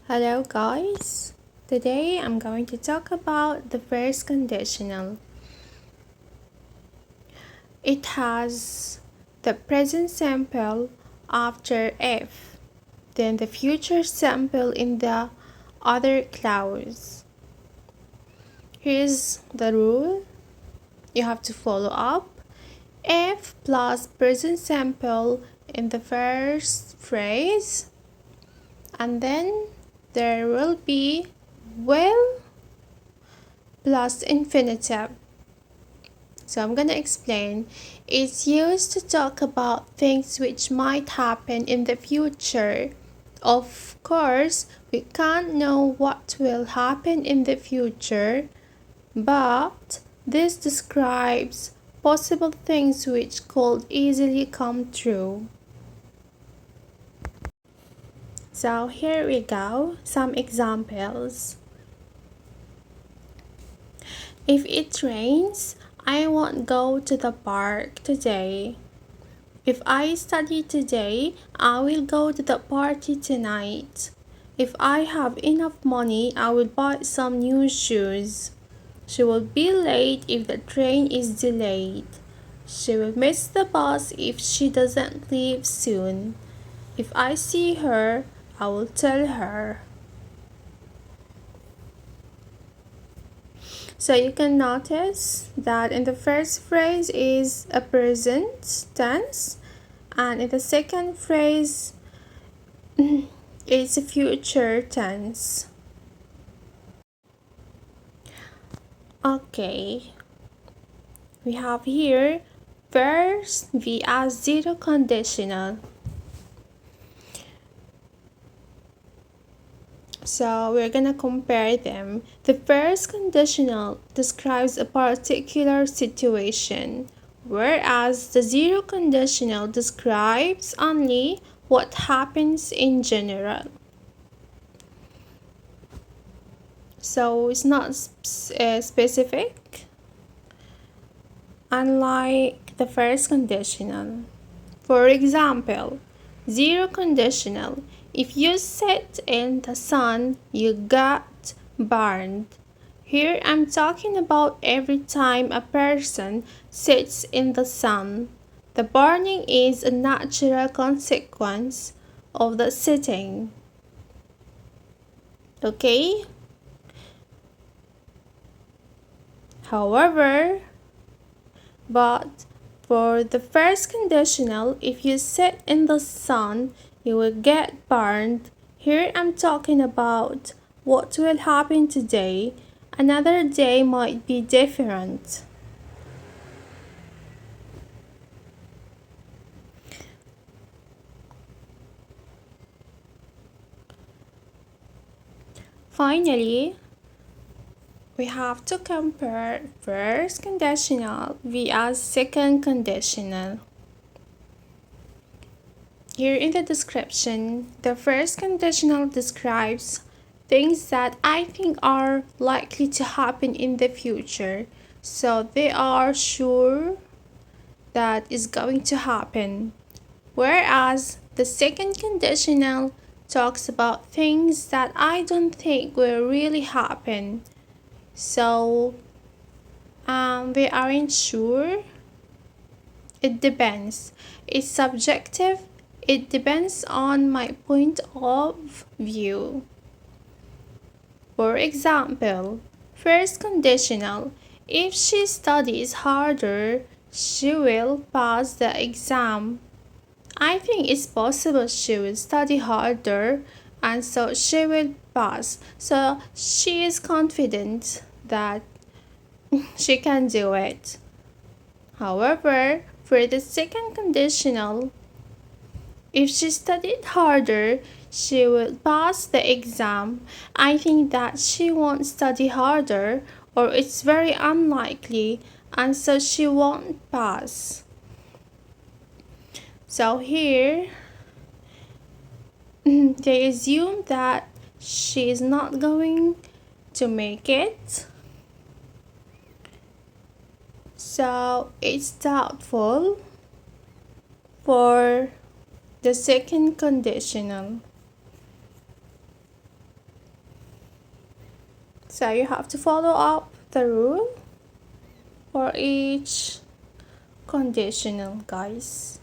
Hello guys, today I'm going to talk about the first conditional. It has the present simple after if, then the future simple in the other clause. Here's the rule you have to follow up. If plus present simple in the first phrase, and then there will be will plus infinitive. So I'm gonna explain. It's used to talk about things which might happen in the future. Of course, we can't know what will happen in the future, but this describes possible things which could easily come true. So here we go, some examples. If it rains, I won't go to the park today. If I study today, I will go to the party tonight. If I have enough money, I will buy some new shoes. She will be late if the train is delayed. She will miss the bus if she doesn't leave soon. If I see her, I will tell her. So you can notice that in the first phrase is a present tense, and in the second phrase it's a future tense. Okay, we have here first via zero conditional. So we're gonna compare them. The first conditional describes a particular situation, whereas the zero conditional describes only what happens in general. So it's not specific, unlike the first conditional. For example, zero conditional. If you sit in the sun, you got burned. Here I'm talking about every time a person sits in the sun. The burning is a natural consequence of the sitting. Okay? However, but for the first conditional, if you sit in the sun, you will get burned. Here I'm talking about what will happen today. Another day might be different. Finally, we have to compare first conditional via second conditional. Here in the description, the first conditional describes things that I think are likely to happen in the future. So they are sure that is going to happen. Whereas the second conditional talks about things that I don't think will really happen. So they aren't sure. It depends. It's subjective. It depends on my point of view. For example, first conditional. If she studies harder, she will pass the exam. I think it's possible she will study harder and so she will pass. So she is confident that she can do it. However, for the second conditional, if she studied harder, she will pass the exam. I think that she won't study harder, or it's very unlikely, and so she won't pass. So here, they assume that she is not going to make it. So it's doubtful for the second conditional. So you have to follow up the rule for each conditional, guys.